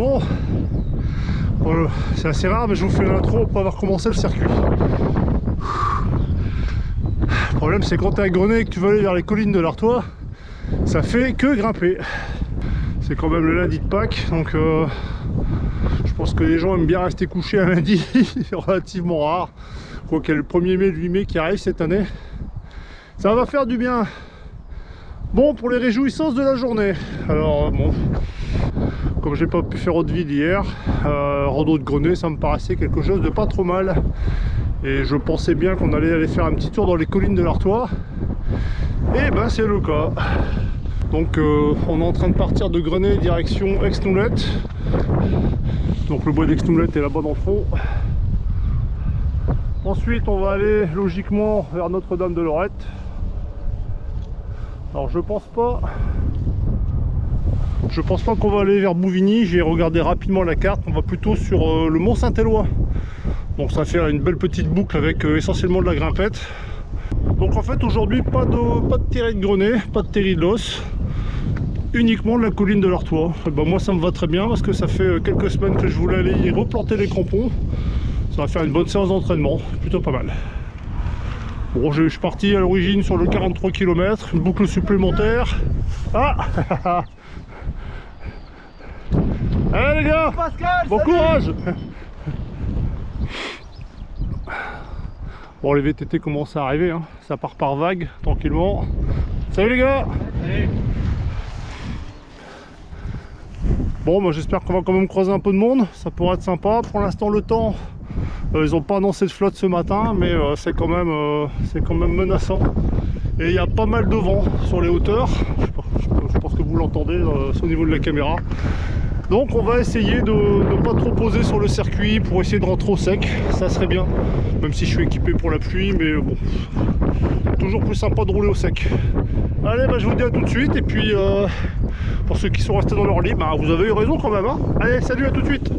Bon, c'est assez rare, mais je vous fais l'intro pour avoir commencé le circuit. Le problème, c'est quand tu es à Grenay et que tu veux aller vers les collines de l'Artois, ça fait que grimper. C'est quand même le lundi de Pâques, donc je pense que les gens aiment bien rester couchés un lundi, c'est relativement rare. Je crois qu'il y a le 1er mai, le 8 mai qui arrive cette année. Ça va faire du bien. Bon, pour les réjouissances de la journée. Alors bon, comme j'ai pas pu faire Hauteville hier, rando de Grenay, ça me paraissait quelque chose de pas trop mal. Et je pensais bien qu'on allait aller faire un petit tour dans les collines de l'Artois. Et ben c'est le cas. Donc on est en train de partir de Grenay direction Aix-Noulette. Donc le bois d'Aix-Noulette est là-bas dans le fond. Ensuite on va aller logiquement vers Notre-Dame-de-Lorette. Alors je pense pas qu'on va aller vers Bouvigny. J'ai regardé rapidement la carte, on va plutôt sur le Mont Saint-Éloi. Donc ça va faire une belle petite boucle avec essentiellement de la grimpette. Donc en fait aujourd'hui pas de terri de Grenay, pas de terri de l'os, uniquement de la colline de l'Artois. Ben, moi ça me va très bien parce que ça fait quelques semaines que je voulais aller y replanter les crampons. Ça va faire une bonne séance d'entraînement, plutôt pas mal. Bon, je suis parti à l'origine sur le 43 km, une boucle supplémentaire. Ah allez les gars, Pascal, bon salut. Courage. Bon, les VTT commencent à arriver, hein. Ça part par vague, tranquillement. Salut les gars. Salut. Bon, moi j'espère qu'on va quand même croiser un peu de monde, ça pourrait être sympa. Pour l'instant le temps, ils n'ont pas annoncé de flotte ce matin, mais c'est quand même menaçant. Et il y a pas mal de vent sur les hauteurs, je pense que vous l'entendez au niveau de la caméra. Donc on va essayer de ne pas trop poser sur le circuit pour essayer de rentrer au sec, ça serait bien. Même si je suis équipé pour la pluie, mais bon, toujours plus sympa de rouler au sec. Allez, bah, je vous dis à tout de suite, et puis pour ceux qui sont restés dans leur lit, bah, vous avez eu raison quand même, hein. Allez, salut, à tout de suite.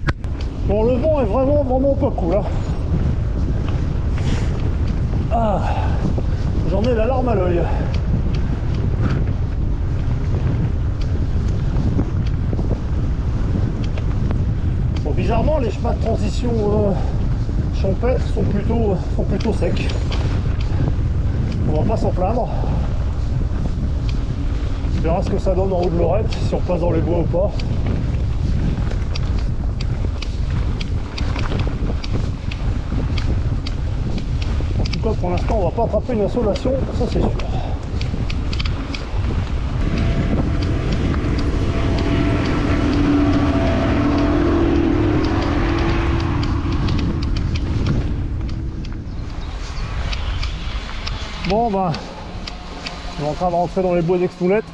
Bon, le vent est vraiment pas cool, hein. Ah, j'en ai la larme à l'œil. Bon, bizarrement, les chemins de transition champêtres sont plutôt secs. On va pas s'en plaindre. On verra ce que ça donne en haut de Lorette, si on passe dans les bois ou pas. En tout cas, pour l'instant, on va pas attraper une insolation, ça c'est sûr. Bon ben, on est en train de rentrer dans les bois d'Aix-Noulette.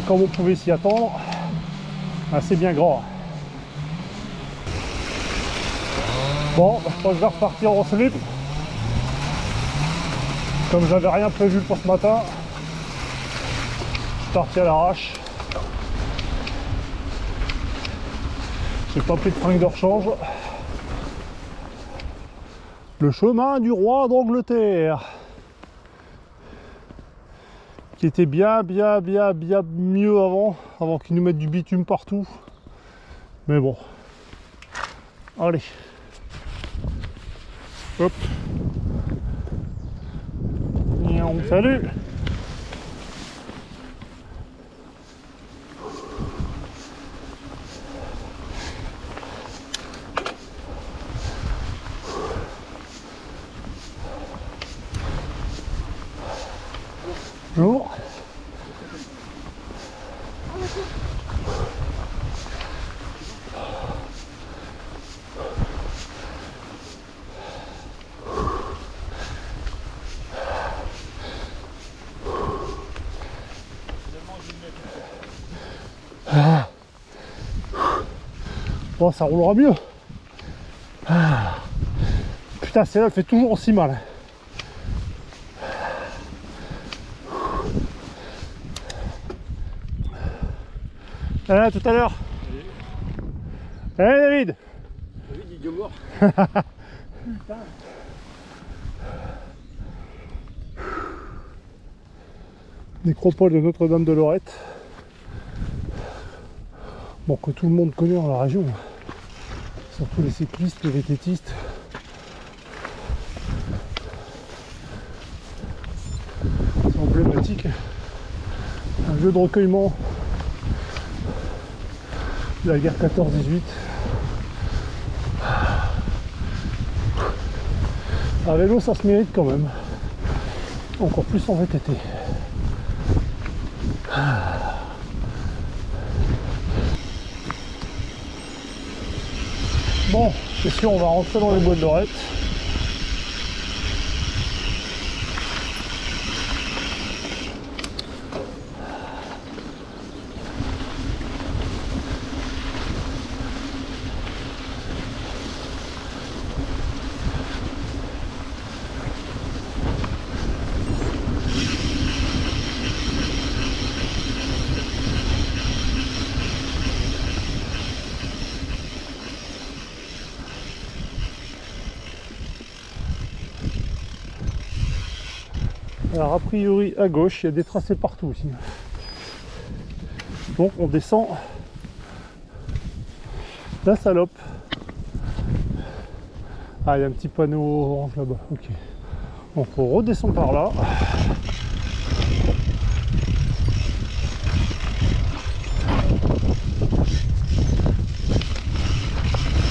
Comme vous pouvez s'y attendre, assez bien grand. Bon, je crois que je vais repartir en slip. Comme j'avais rien prévu pour ce matin, je suis parti à l'arrache. J'ai pas pris de fringues de rechange. Le chemin du roi d'Angleterre, qui était bien mieux avant qu'ils nous mettent du bitume partout. Mais bon, allez, hop, salut. Bonjour. Ah. Bon, ça roulera mieux. Ah. Putain, celle-là, elle fait toujours aussi mal. À tout à l'heure. Allez David. David, idiot mort. Putain. Nécropole de Notre-Dame-de-Lorette. bon, que tout le monde connaît dans la région, surtout les cyclistes, les VTTistes. C'est emblématique, un lieu de recueillement de la guerre 14-18. À vélo, ça se mérite quand même, encore plus en VTT. Bon, c'est sûr, on va rentrer dans les bois de Lorette. Alors a priori à gauche, il y a des tracés partout aussi. Donc on descend la salope. Ah, il y a un petit panneau orange là-bas, ok. Donc on redescend par là.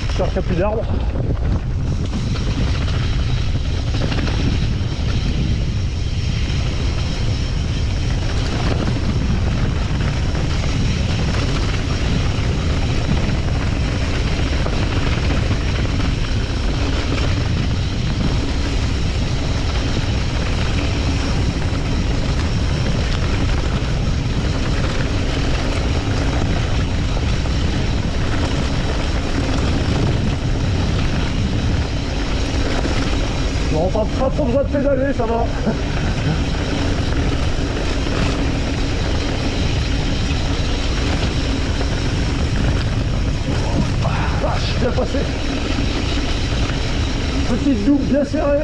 J'espère qu'il n'y a plus d'arbres. Bon, pas trop besoin de pédaler, ça va. Vache, bien passé. Petite double bien serrée.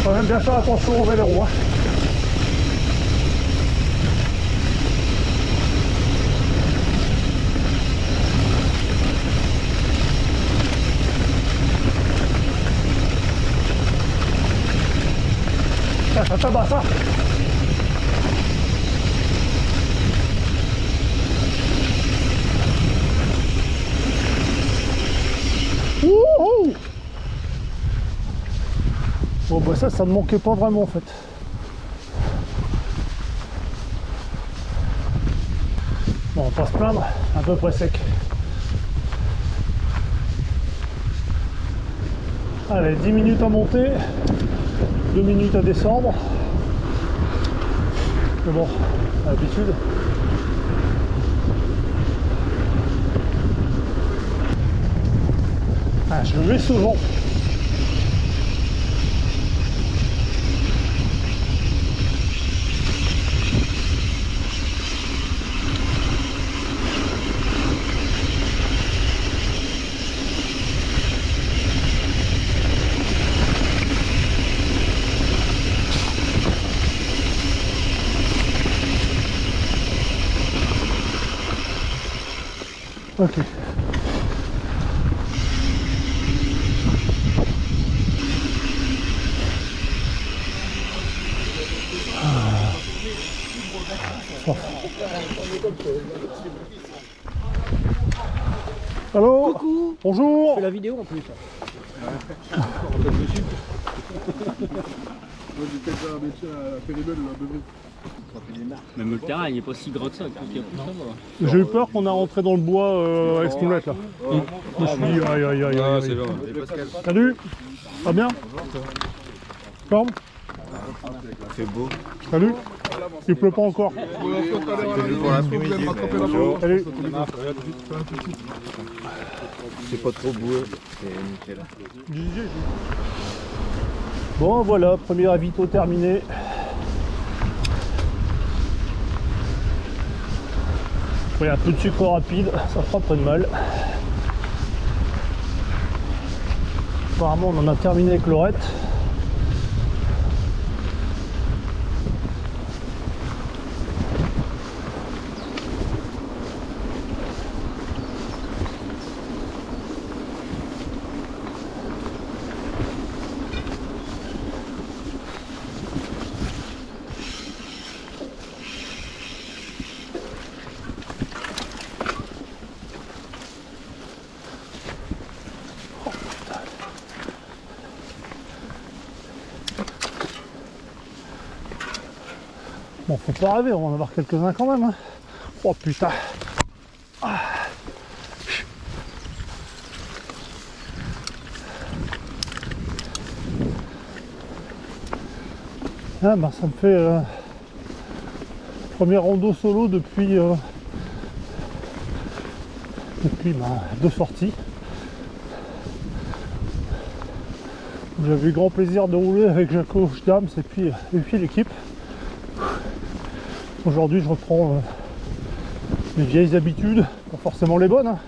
Faut même bien faire attention au vélo. Hein. Ça tabasse ça. Wouhou. Bon bah ça ne manquait pas vraiment en fait. Bon, on va pas se plaindre, à peu près sec. Allez, 10 minutes à monter, 2 minutes à descendre. Mais bon, à l'habitude. Ah, je vais souvent. Ok. Allô. Coucou. Bonjour. On fait la vidéo en plus. Même le terrain il n'est pas si gros que ça. J'ai eu peur qu'on a rentré dans le bois avec ce qu'on là. Je me suis dit aïe aïe aïe aïe. C'est bon. Salut. Ça va bien? Forme? C'est beau. Salut. Il pleut pas encore. C'est juste pour l'après-midi. Salut. C'est pas trop beau. C'est nickel. Bon voilà, premier avito terminé. Oui, un peu de sucre rapide, ça fera pas de mal. Apparemment on en a terminé avec Lorette. Bon, faut pas rêver, on va en avoir quelques-uns quand même. Hein. Oh putain. Ah. Ah bah ça me fait premier rando solo depuis deux sorties. J'avais eu grand plaisir de rouler avec Jaco Dams et puis l'équipe. Aujourd'hui je reprends mes vieilles habitudes, pas forcément les bonnes. Hein.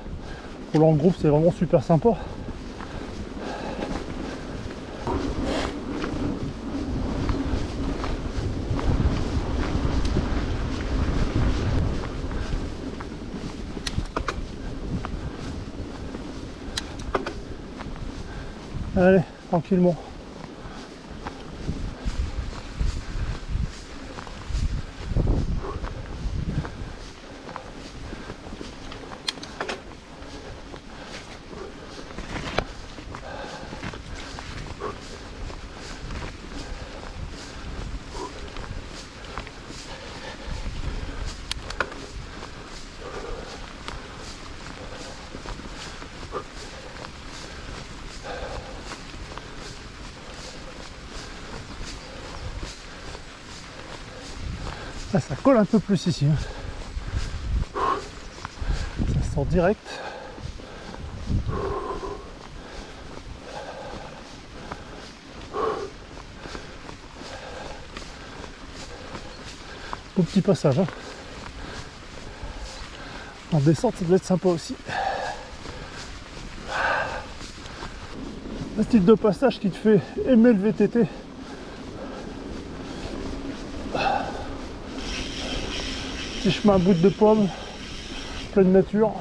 Rouler en groupe c'est vraiment super sympa. Allez, tranquillement. Ah, ça colle un peu plus ici. Hein. Ça sort direct. Beau petit passage. Hein. En descente, ça doit être sympa aussi. Un style de passage qui te fait aimer le VTT. Petit chemin à bout de pommes, pleine nature.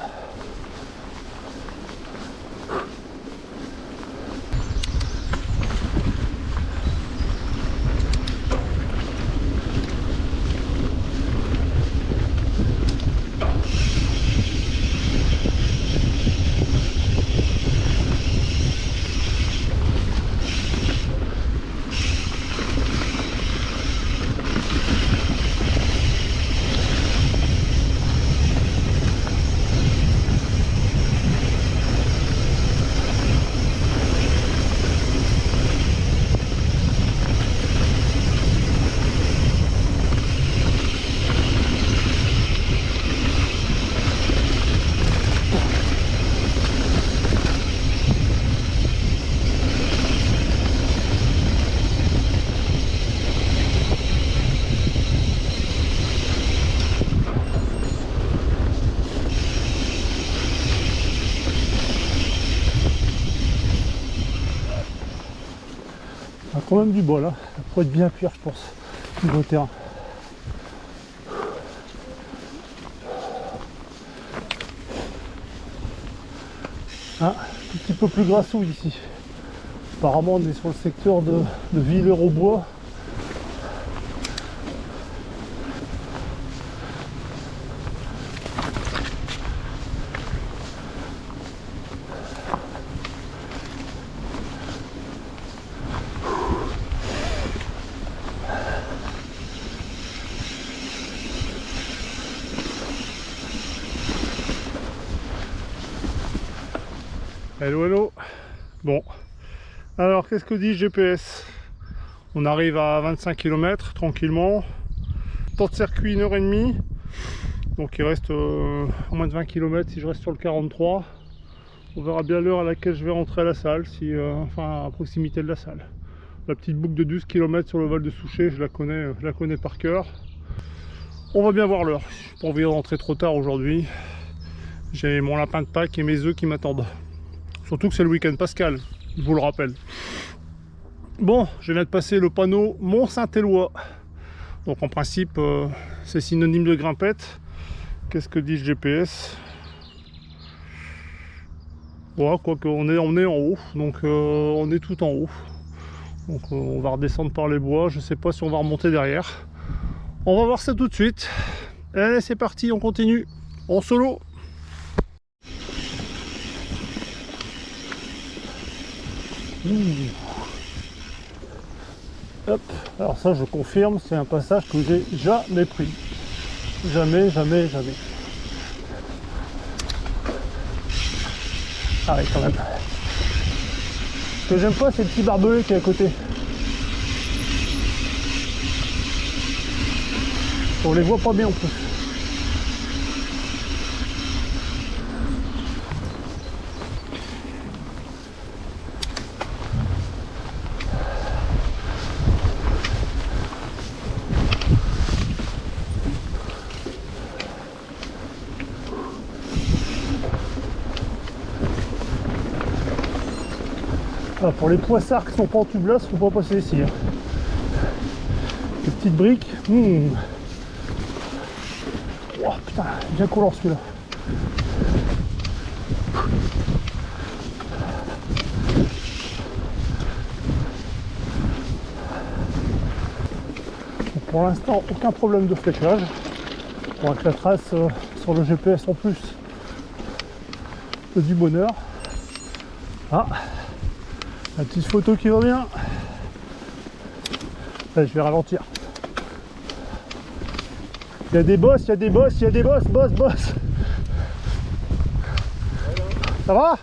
Quand même du bol, hein. Ça pourrait être bien pire je pense, niveau terrain. Ah, un petit peu plus grassouille ici. Apparemment on est sur le secteur de Villers-aux-Bois. Hello hello. Bon, alors qu'est-ce que dit le GPS? On arrive à 25 km tranquillement. Temps de circuit 1h30. Donc il reste moins de 20 km si je reste sur le 43. On verra bien l'heure à laquelle je vais rentrer à la salle, enfin à proximité de la salle. La petite boucle de 12 km sur le Val de Souchet, je la connais par cœur. On va bien voir l'heure. J'ai pas envie de rentrer trop tard aujourd'hui. J'ai mon lapin de Pâques et mes œufs qui m'attendent. Surtout que c'est le week-end pascal, je vous le rappelle. Bon, je viens de passer le panneau Mont-Saint-Éloi. Donc en principe, c'est synonyme de grimpette. Qu'est-ce que dit le GPS? Voilà, quoique on est en haut, donc on est tout en haut. Donc on va redescendre par les bois, je sais pas si on va remonter derrière. On va voir ça tout de suite. Allez, c'est parti, on continue. En solo. Hop. Alors ça je confirme, c'est un passage que j'ai jamais pris. Jamais, jamais, jamais. Ah oui quand même. Ce que j'aime pas c'est le petit barbelé qui est à côté. On les voit pas bien en plus. Ah, pour les poissards qui sont pas en tubeless, faut pas passer ici. Hein. Les petites briques. Oh putain, bien collant celui-là. Pour l'instant, aucun problème de fléchage. On voit que la trace sur le GPS en plus, c'est du bonheur. Ah, la petite photo qui va bien. Allez, je vais ralentir. Il y a des bosses, il y a des bosses, il y a des bosses, boss. Ça va?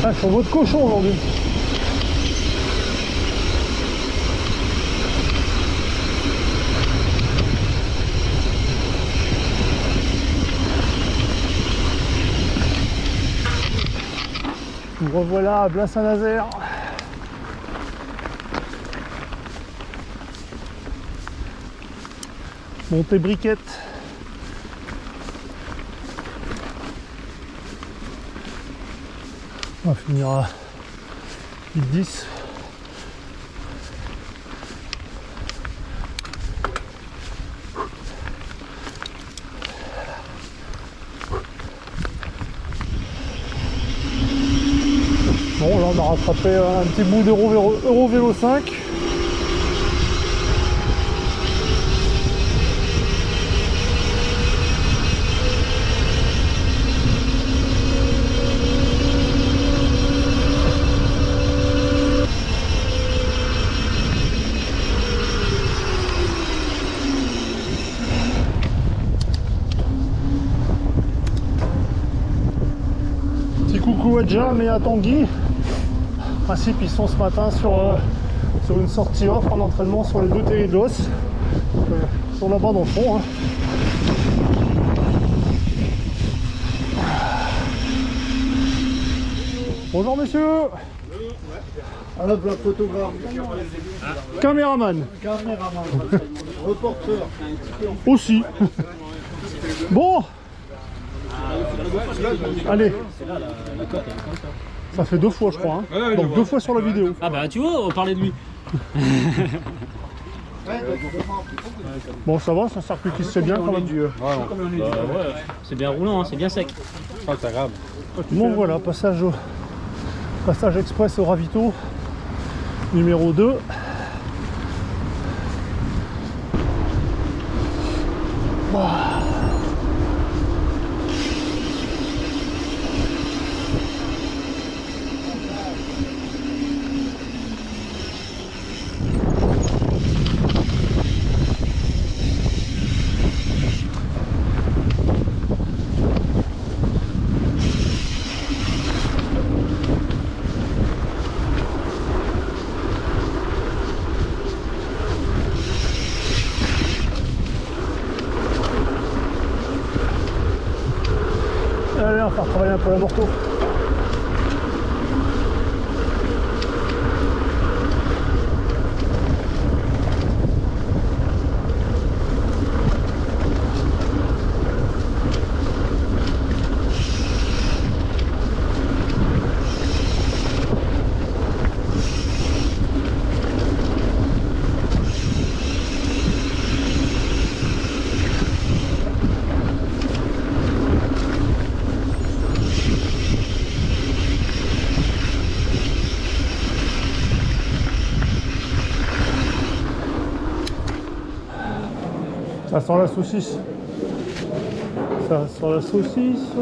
Ah, je suis en mode cochon aujourd'hui. Nous revoilà à Blain-Saint-Nazaire. Montée briquette. On va finir à 8-10. Bon, là on a rattrapé un petit bout d'Eurovélo 5. Coucou à Jam et à Tanguy. En principe ils sont ce matin sur une sortie offre en entraînement sur les deux Terridos. Ils sont là-bas dans le fond. Hein. Bonjour messieurs. Alors la photographe. Caméraman. Reporter. Aussi. Bon. Allez. Ça fait 2 fois je crois. Hein. Donc 2 fois sur la vidéo. Ah bah tu vois, on parlait de lui. Bon ça va, c'est un circuit qui se fait bien quand même. Ouais, c'est bien roulant, hein, c'est bien sec. Bon voilà, passage express au ravito numéro 2. Wow. bien faire travailler un peu la morteau. Ça sent la saucisse. Ça sent la saucisse.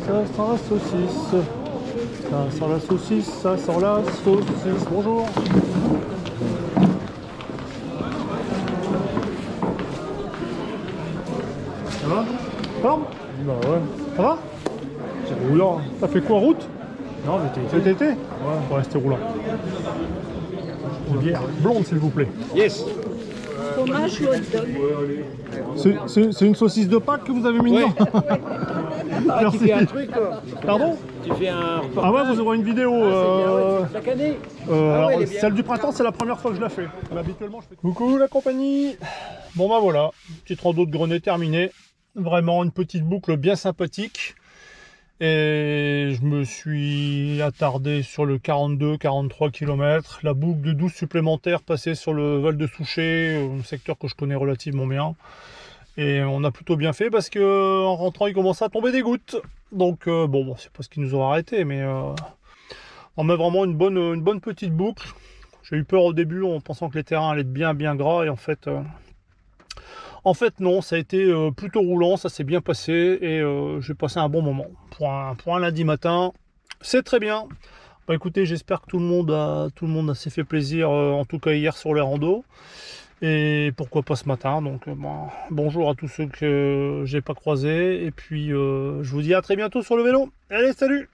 Ça sent la saucisse. Ça sent la saucisse. Ça sent la saucisse. Bonjour. Ça va? Forme? Bah ouais. Ça va? C'est roulant. Ça fait quoi, route? Non, VTT. Ouais, on va rester roulant. Une bière blonde, s'il vous plaît. Yes. Fromage ou hot dog? C'est une saucisse de Pâques que vous avez mis dedans. Ah, tu fais un truc, quoi. Pardon? Tu fais un reportage. Ah ouais, vous aurez une vidéo. Chaque année. Alors, elle est bien. celle du printemps, c'est la première fois que je la fais. Mais habituellement, je fais. Coucou la compagnie. Bon bah voilà, petite rando de Grenay terminée. Vraiment une petite boucle bien sympathique. Et je me suis attardé sur le 42-43 km. La boucle de 12 supplémentaires passée sur le Val de Souchet, un secteur que je connais relativement bien. Et on a plutôt bien fait parce que en rentrant, il commençait à tomber des gouttes. Donc bon, c'est pas ce qui nous aura arrêté, mais on met vraiment une bonne petite boucle. J'ai eu peur au début en pensant que les terrains allaient être bien gras, et en fait non, ça a été plutôt roulant, ça s'est bien passé et j'ai passé un bon moment. Pour un lundi matin, c'est très bien. Bah écoutez, j'espère que tout le monde s'est fait plaisir, en tout cas hier sur les randos. Et pourquoi pas ce matin, donc bonjour à tous ceux que j'ai pas croisés. Et puis je vous dis à très bientôt sur le vélo. Allez, salut!